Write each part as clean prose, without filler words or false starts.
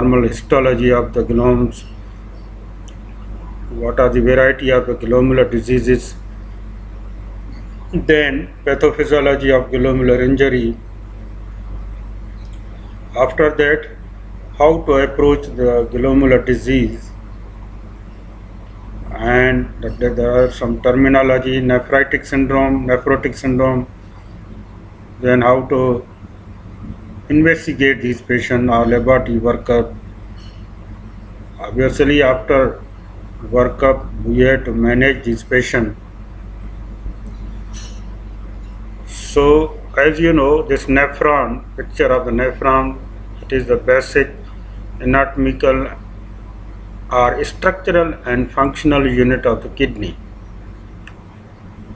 normal histology of the glomes, what are the variety of the glomerular diseases, then pathophysiology of glomerular injury. After that, how to approach the glomerular disease, and there are some terminology: nephritic syndrome, nephrotic syndrome, then how to investigate these patients or laboratory workup. Obviously, after workup, we have to manage this patient. So, as you know, this nephron, picture of the nephron, it is the basic anatomical or structural and functional unit of the kidney.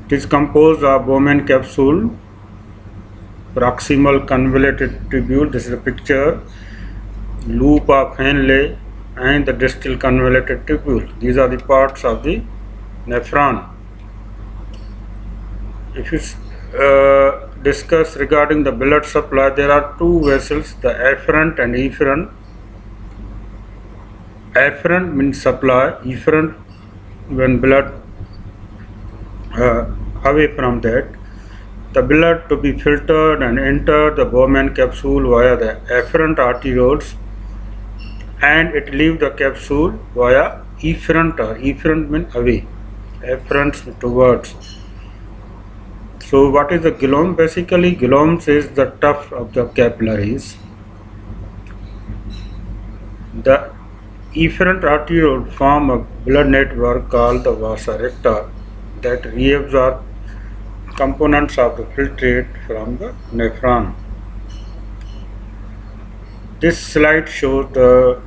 It is composed of Bowman capsule, proximal convoluted tubule, this is a picture, loop of Henle, and the distal convoluted tubule. These are the parts of the nephron. If you discuss regarding the blood supply, there are two vessels, the afferent and efferent. Afferent means supply, efferent when blood away from that. The blood to be filtered and enter the Bowman capsule via the afferent arterioles, and it leaves the capsule via efferent. Efferent means away, afferent towards. So what is the glomes? Basically, glomes is the tuft of the capillaries. The efferent arteriole form a blood network called the vasa recta that reabsorb components of the filtrate from the nephron. This slide shows the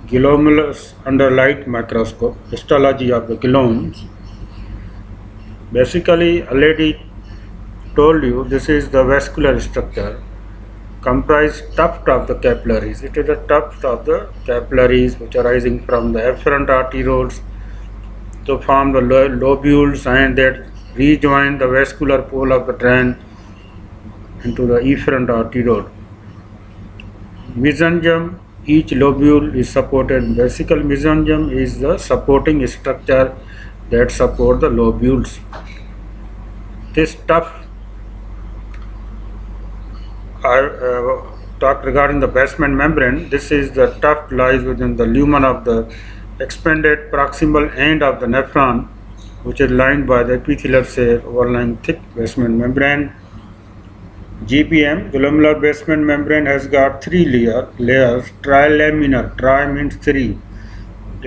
glomerulus under light microscope, histology of the glomes. Basically, already told you, this is the vascular structure, comprise tuft of the capillaries. It is a tuft of the capillaries which are arising from the afferent arterioles to form the lobules, and that rejoin the vascular pole of the drain into the efferent arteriole. Mesangium, each lobule is supported. Vesical mesangium is the supporting structure that support the lobules. This tuft, talk regarding the basement membrane. This is the tuft lies within the lumen of the expanded proximal end of the nephron, which is lined by the epithelial cell overlying thick basement membrane. GBM, glomerular basement membrane, has got three layers. Trilaminar, tri means three,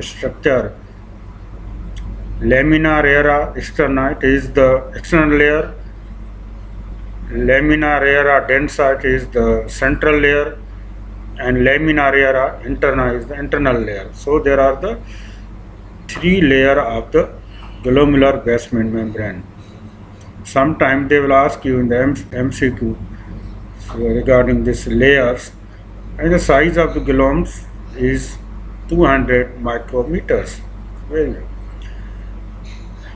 structure. Lamina rara externa, it is the external layer. Lamina rara densa, it is the central layer. And lamina rara interna is the internal layer. So there are the three layers of the glomerular basement membrane. Sometimes they will ask you in the MCQ regarding these layers, and the size of the glomes is 200 micrometers. Very good.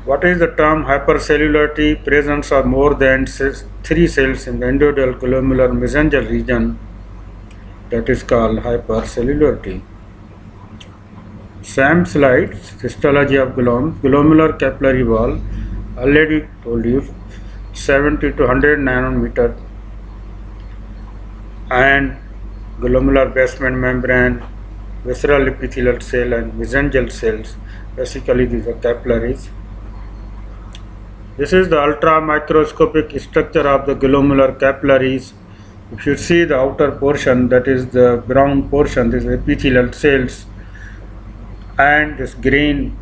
What is the term hypercellularity? Presence of more than 3 cells in the individual glomerular mesangial region, that is called hypercellularity. Same slide, histology of glomes. Glomerular capillary wall, already told you, 70 to 100 nanometer, and glomerular basement membrane, visceral epithelial cell, and mesangial cells. Basically, these are capillaries. This is the ultra microscopic structure of the glomerular capillaries. If you see the outer portion, that is the brown portion, this is epithelial cells, and this green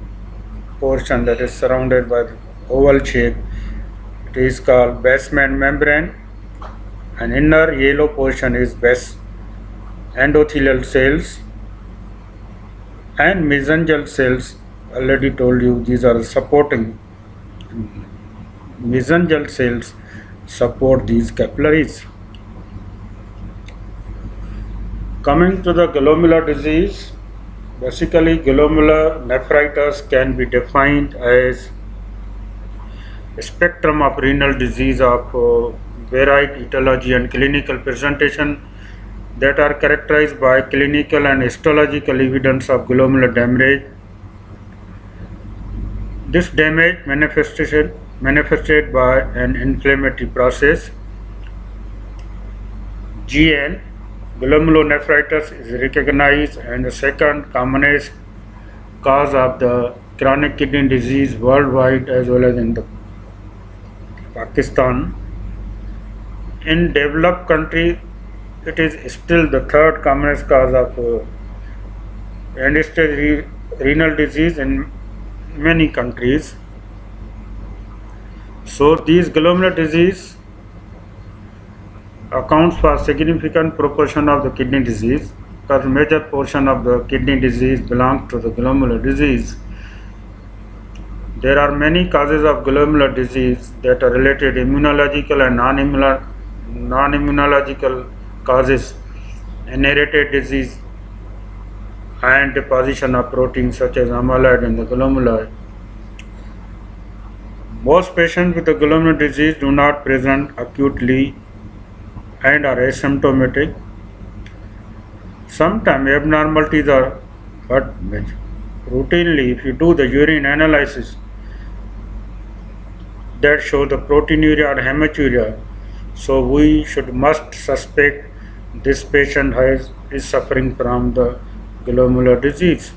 portion that is surrounded by the oval shape, it is called basement membrane, and inner yellow portion is endothelial cells, and mesangial cells. Already told you, these are supporting. Mesangial cells support these capillaries. Coming to the glomerular disease, basically glomerular nephritis can be defined as a spectrum of renal disease of varied etiology and clinical presentation. that are characterized by clinical and histological evidence of glomerular damage. This damage manifested by an inflammatory process. GN, glomerulonephritis, is recognized and the second commonest cause of the chronic kidney disease worldwide as well as in the Pakistan. In developed countries, it is still the third commonest cause of end-stage renal disease in many countries. So these glomerular disease accounts for significant proportion of the kidney disease, because major portion of the kidney disease belongs to the glomerular disease. There are many causes of glomerular disease that are related immunological and non-immunological causes, inherited disease, and deposition of proteins such as amyloid in the glomeruli. Most patients with the glomerular disease do not present acutely and are asymptomatic. Sometimes abnormalities are, but routinely, if you do the urine analysis, that shows the proteinuria or hematuria, so we must suspect this patient is suffering from the glomerular disease.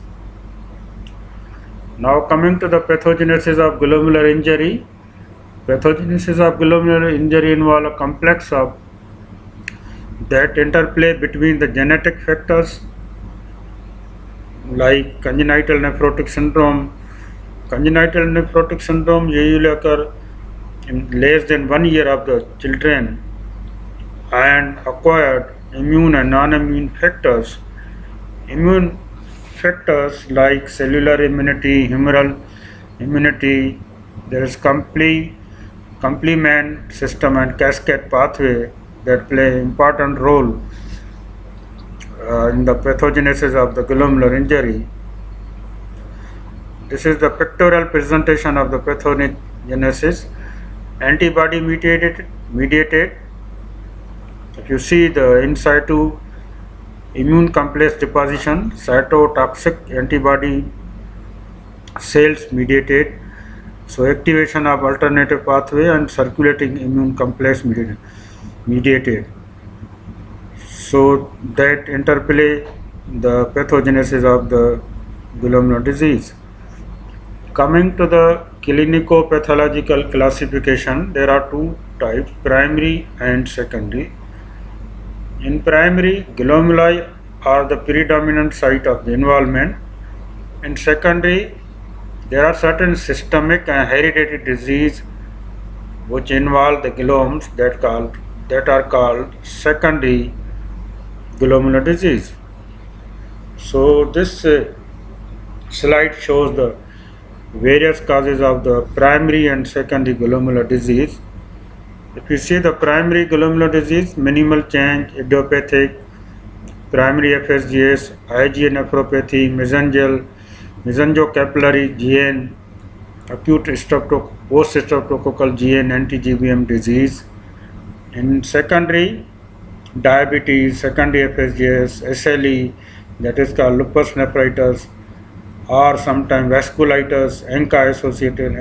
Now coming to the pathogenesis of glomerular injury. Pathogenesis of glomerular injury involve a complex of that interplay between the genetic factors like congenital nephrotic syndrome. Congenital nephrotic syndrome usually occur in less than 1 year of the children, and acquired immune and non-immune factors. Immune factors like cellular immunity, humoral immunity, there is complement system and cascade pathway that play important role in the pathogenesis of the glomerular injury. This is the pictorial presentation of the pathogenesis. Antibody mediated. If you see the in situ immune complex deposition, cytotoxic antibody cells mediated, so activation of alternative pathway and circulating immune complex mediated. So that interplay the pathogenesis of the glomerular disease. Coming to the clinico-pathological classification, there are two types, primary and secondary. In primary, glomeruli are the predominant site of the involvement. In secondary, there are certain systemic and hereditary disease which involve the glomes that are called secondary glomerular disease. So this slide shows the various causes of the primary and secondary glomerular disease. If you see the primary glomerular disease, minimal change, idiopathic, primary FSGS, IgA nephropathy, mesangiocapillary GN, acute post-streptococcal GN, anti-GBM disease. In secondary, diabetes, secondary FSGS, SLE, that is called lupus nephritis, or sometimes vasculitis, ANCA-associated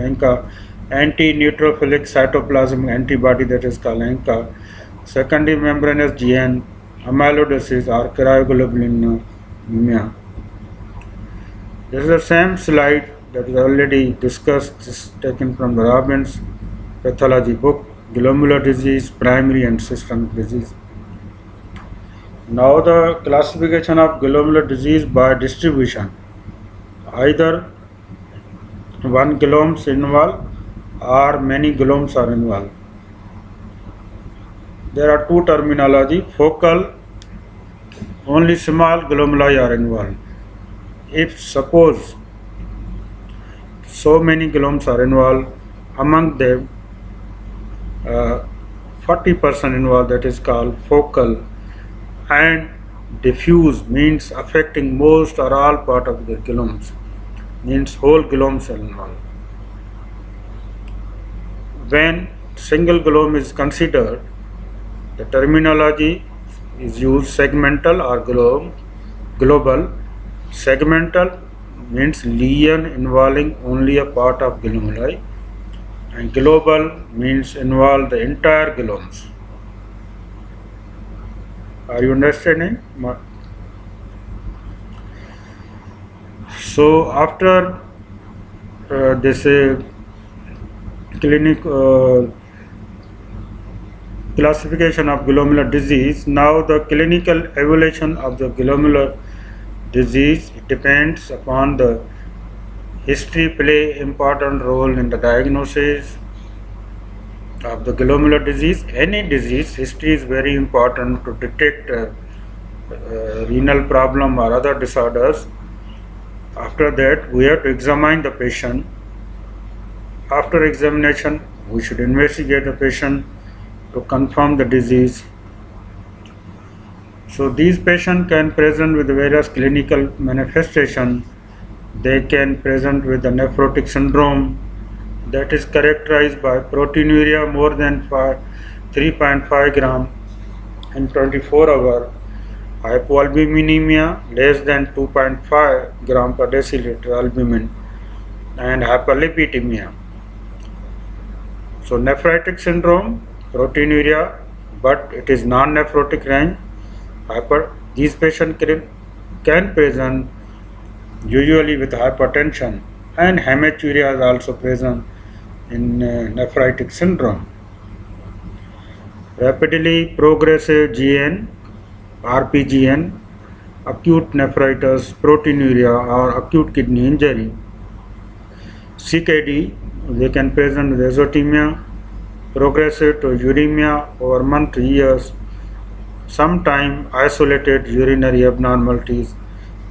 anti-neutrophilic cytoplasmic antibody, that is called ANCA, secondary membranous GN, amyloidosis or cryoglobulinemia. This is the same slide that is already discussed. This is taken from the Robbins pathology book, glomerular disease, primary and systemic disease. Now the classification of glomerular disease by distribution. Either one glomes involved or many glomes are involved. There are two terminology. Focal, only small glomeruli are involved. If suppose so many glomes are involved, among them 40% involved, that is called focal, and diffuse means affecting most or all part of the glomes, means whole glomes are involved. When single gloom is considered, the terminology is used, segmental or global. Segmental means lesion involving only a part of glomeruli, and global means involve the entire glomes. Are you understanding? So after this clinic classification of glomerular disease, now the clinical evaluation of the glomerular disease depends upon the history play important role in the diagnosis of the glomerular disease. Any disease, history is very important to detect renal problem or other disorders. After that, we have to examine the patient. After examination, we should investigate the patient to confirm the disease. So these patients can present with various clinical manifestations. They can present with the nephrotic syndrome that is characterized by proteinuria more than 3.5 gram in 24 hours, hypoalbuminemia less than 2.5 gram per deciliter albumin, and hyperlipidemia. So nephritic syndrome, proteinuria, but it is non-nephrotic range. These patients can present usually with hypertension, and hematuria is also present in nephritic syndrome. Rapidly progressive GN, RPGN, acute nephritis, proteinuria or acute kidney injury. CKD, they can present with azotemia, progressive to uremia over months to years, sometimes isolated urinary abnormalities,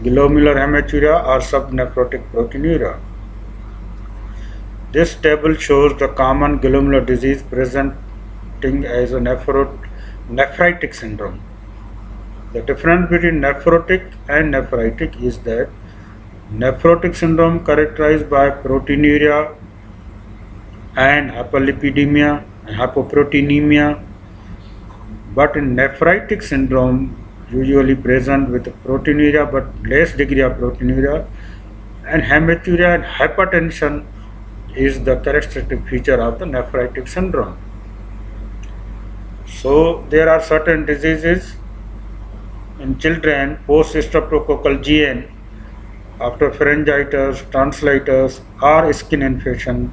glomerular hematuria or subnephrotic proteinuria. This table shows the common glomerular disease presenting as a nephritic syndrome. The difference between nephrotic and nephritic is that nephrotic syndrome characterized by proteinuria and hyperlipidemia and hypoproteinemia, but in nephritic syndrome usually present with proteinuria but less degree of proteinuria, and hematuria and hypertension is the characteristic feature of the nephritic syndrome. So there are certain diseases in children post streptococcal GN after pharyngitis, tonsillitis or skin infection.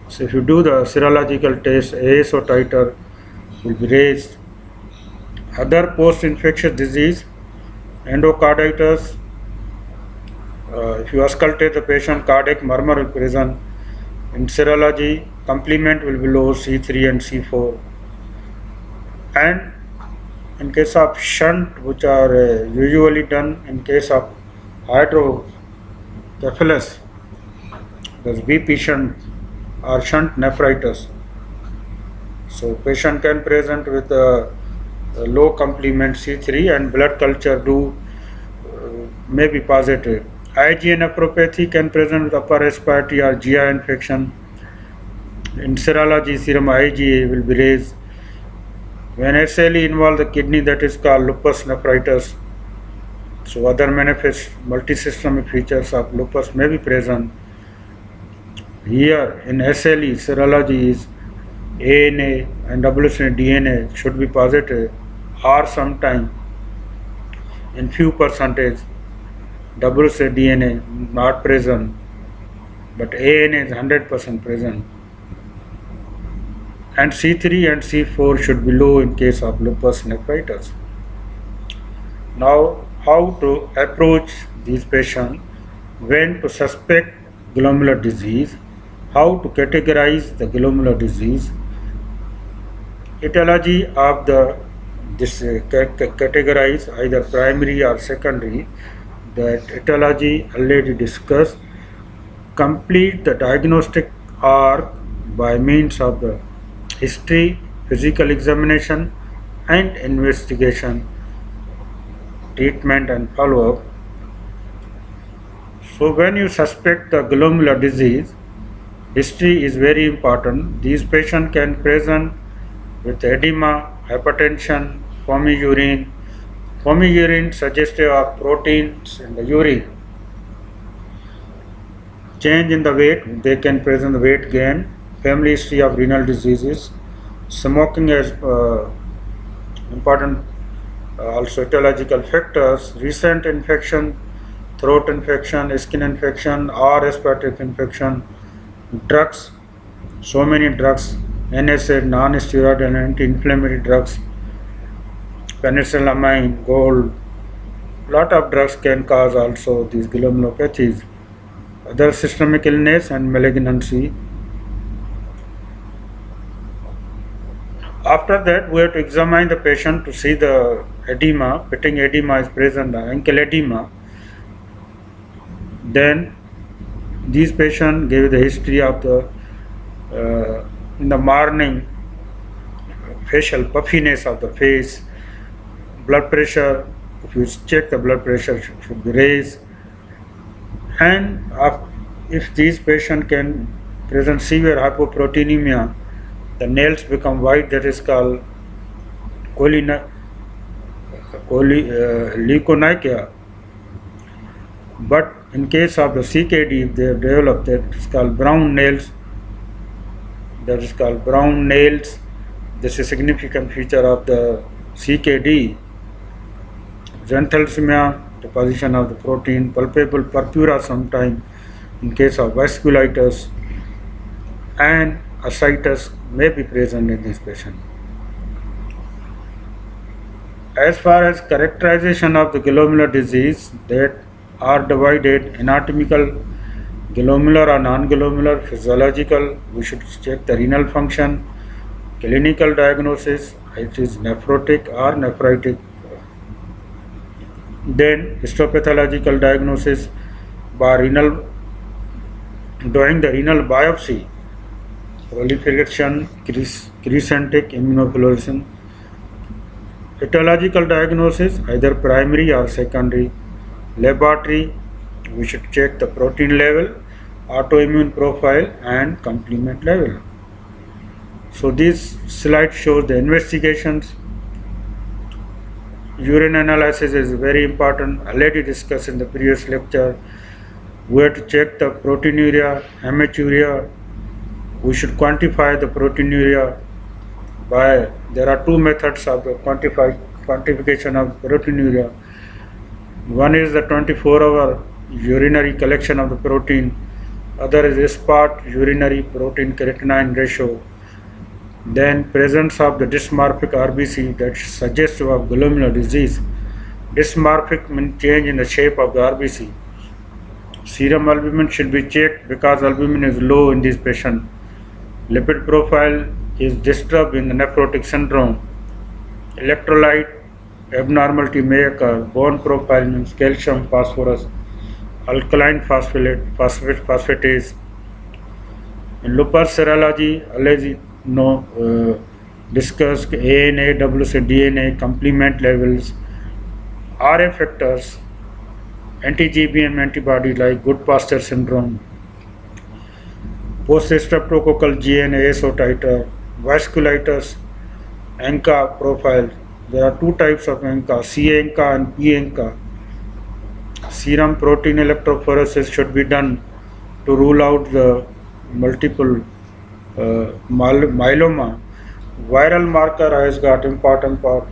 So if you do the serological test, ASO titer will be raised. Other post-infectious disease, endocarditis, if you auscultate the patient, cardiac murmur will present. In serology, complement will be low, C3 and C4. And in case of shunt, which are usually done in case of hydrocephalus, that's BP shunt or shunt nephritis. So patient can present with low complement C3 and blood culture may be positive. IgA nephropathy can present with upper respiratory or GI infection. In serology, serum IgA will be raised. When SLE involves the kidney, that is called lupus nephritis. So other manifest multisystemic features of lupus may be present. Here in SLE, serology is ANA and WC DNA should be positive, or sometime in few percentage WC DNA not present, but ANA is 100% present. And C3 and C4 should be low in case of lupus nephritis. Now, how to approach these patients, when to suspect glomerular disease, how to categorize the glomerular disease, etiology of this categorize either primary or secondary. That etiology already discussed. Complete the diagnostic arc by means of the history, physical examination and investigation, treatment and follow-up. So when you suspect the glomerular disease, history is very important. These patients can present with edema, hypertension, foamy urine. Foamy urine suggestive of proteins in the urine. Change in the weight, they can present weight gain, family history of renal diseases, smoking as important also etiological factors, recent infection, throat infection, skin infection, or respiratory infection, drugs, so many drugs, NSAID, non-steroid and anti-inflammatory drugs, penicillamine, gold, lot of drugs can cause also these glomulopathies. Other systemic illness and malignancy. After that, we have to examine the patient to see the edema, pitting edema is present, ankle edema. Then these patients gave the history of the in the morning facial puffiness of the face, blood pressure. If you check the blood pressure should be raised, and if these patients can present severe hypoproteinemia, the nails become white. That is called leukocythemia. But in case of the CKD, if they have developed, that is called brown nails. That is called brown nails. This is a significant feature of the CKD. Xanthelasmia, deposition of the protein, palpable purpura sometime in case of vasculitis, and ascites may be present in this patient. As far as characterization of the glomerular disease, that are divided anatomical, glomerular or non-glomerular, physiological, we should check the renal function, clinical diagnosis, it is nephrotic or nephritic. Then histopathological diagnosis by renal, doing the renal biopsy, proliferation, crescentic immunofluorescence. Etiological diagnosis, either primary or secondary. Laboratory, we should check the protein level, autoimmune profile and complement level. So this slide shows the investigations. Urine analysis is very important. Already discussed in the previous lecture. We have to check the proteinuria, hematuria. We should quantify the proteinuria by, there are two methods of the quantification of proteinuria. One is the 24-hour urinary collection of the protein. Other is spot urinary protein creatinine ratio. Then presence of the dysmorphic RBC, that suggestive of glomerular disease. Dysmorphic means change in the shape of the RBC. Serum albumin should be checked because albumin is low in this patient. Lipid profile is disturbed in the nephrotic syndrome. Electrolyte abnormality may occur. Bone profile means calcium, phosphorus, alkaline phosphatase. In lupus serology, already discussed ANA, WCDNA, complement levels, RA factors, anti-GBM antibody like Goodpaster syndrome, post-streptococcal GNA ASO titer, vasculitis, ANCA profile. There are two types of ANCA, C-ANCA and P-ANCA. Serum protein electrophoresis should be done to rule out the multiple myeloma. Viral marker has got important part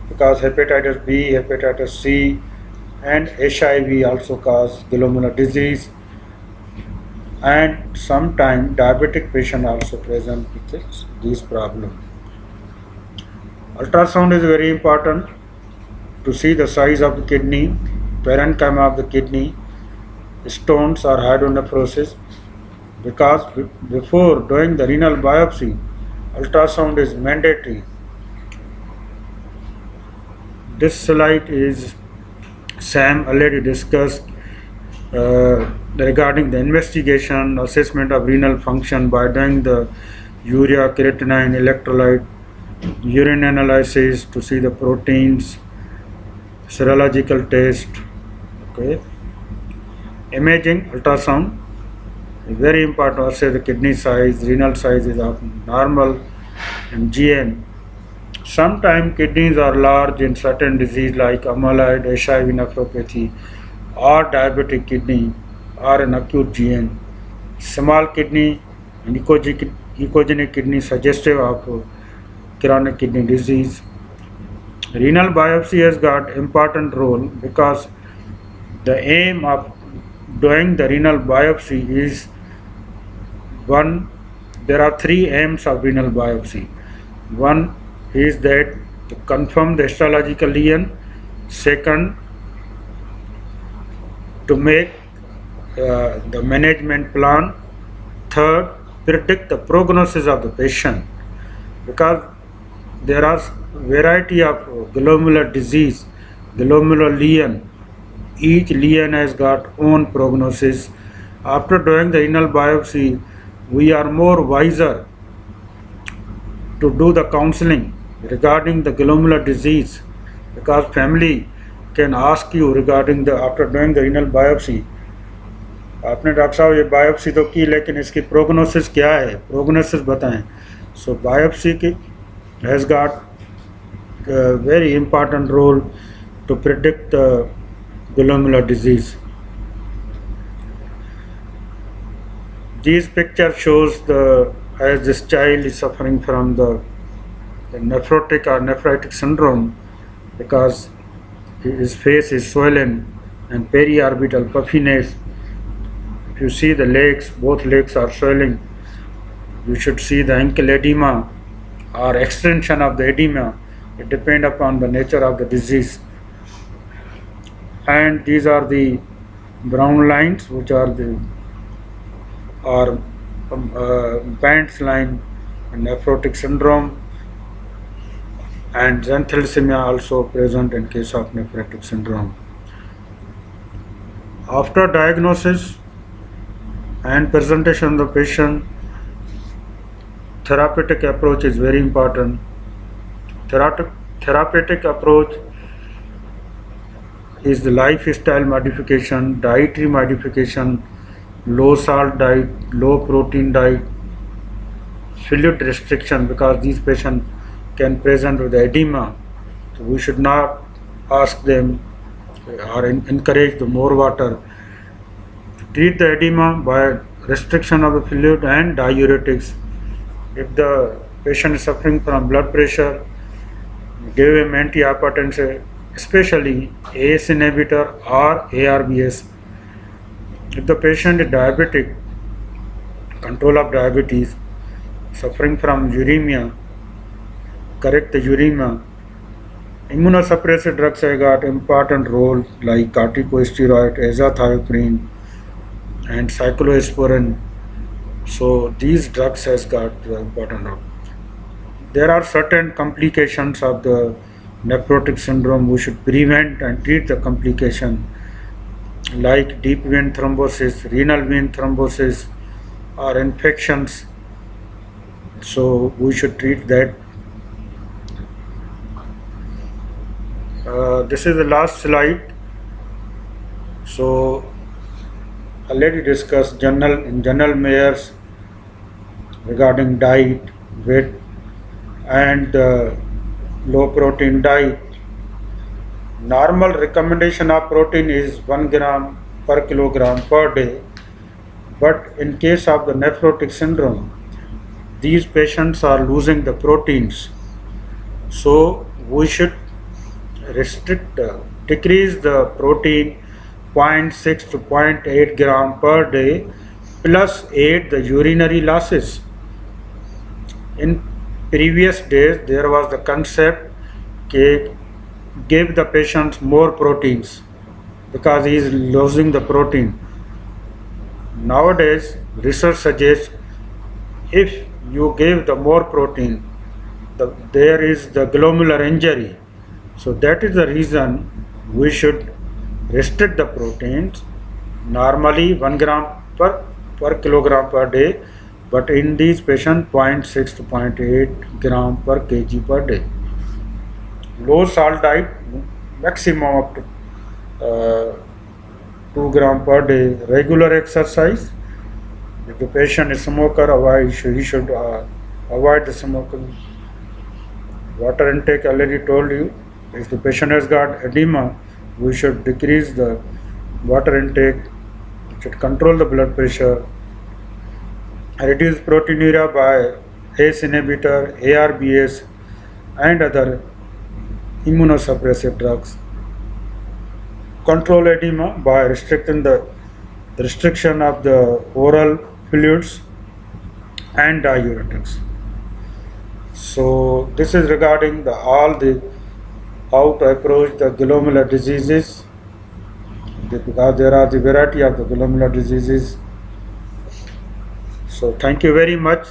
because hepatitis B, hepatitis C and HIV also cause glomerular disease, and sometimes diabetic patient also present with these problems. Ultrasound is very important to see the size of the kidney, parenchyma of the kidney, stones or hydronephrosis, because before doing the renal biopsy, ultrasound is mandatory. This slide is Sam already discussed regarding the investigation, assessment of renal function by doing the urea, creatinine, electrolyte, urine analysis to see the proteins, serological test. Okay. Imaging, ultrasound is very important. Also the kidney size, renal size is of normal, and GM Sometimes kidneys are large in certain disease like amyloid, HIV nephropathy, or diabetic kidney, or an acute GN. Small kidney and echogenic kidney suggestive of chronic kidney disease. Renal biopsy has got important role because the aim of doing the renal biopsy is one. There are three aims of renal biopsy. One is that to confirm the histological lesion. Second, to make the management plan. Third, predict the prognosis of the patient, because there are variety of glomerular disease, glomerular lesion. Each lesion has got own prognosis. After doing the renal biopsy, we are more wiser to do the counseling regarding the glomerular disease, because family can ask you regarding the after doing the renal biopsy, आपने doctor साहब ये biopsy तो की लेकिन इसकी prognosis क्या है, prognosis बताएं. सो बायोप्सी की has got very important role to predict the glomerular disease. This picture shows as this child is suffering from the nephrotic or nephritic syndrome, because his face is swollen and periorbital puffiness. If you see the legs, both legs are swelling. You should see the ankle edema or extension of the edema. It depends upon the nature of the disease. And these are the brown lines, which are the Band's line, nephrotic syndrome, and xanthelassemia also present in case of nephrotic syndrome. After diagnosis and presentation of the patient, therapeutic approach is very important. Therapeutic approach is the lifestyle modification, dietary modification, low salt diet, low protein diet, fluid restriction, because these patients can present with edema. So we should not ask them or encourage the more water. Treat the edema by restriction of the fluid and diuretics. If the patient is suffering from blood pressure, give him antihypertensive, especially ACE inhibitor or ARBs. If the patient is diabetic, control of diabetes, suffering from uremia, correct the uremia. Immunosuppressive drugs have got important role like corticosteroid, azathioprine, and cyclosporin. So these drugs has got the important role. There are certain complications of the nephrotic syndrome. We should prevent and treat the complication like deep vein thrombosis, renal vein thrombosis, or infections. So we should treat that. This is the last slide. So already discussed general measures regarding diet, weight, and low protein diet. Normal recommendation of protein is 1 gram per kilogram per day, but in case of the nephrotic syndrome, these patients are losing the proteins, so we should decrease the protein 0.6 to 0.8 gram per day plus aid the urinary losses. In previous days there was the concept give the patients more proteins because he is losing the protein. Nowadays research suggests if you give the more protein, there is the glomerular injury. So that is the reason we should restrict the proteins, normally 1 gram per kilogram per day, but in these patients 0.6 to 0.8 gram per kg per day. Low salt diet, maximum up to 2 gram per day. Regular exercise. If the patient is smoker, he should avoid the smoking. water intake already told you. If the patient has got edema, we should decrease the water intake, should control the blood pressure, reduce proteinuria by ACE inhibitor, ARBs, and other immunosuppressive drugs. Control edema by restricting the restriction of the oral fluids and diuretics. So this is regarding the all the how to approach the glomerular diseases, because there are the variety of the glomerular diseases. So thank you very much.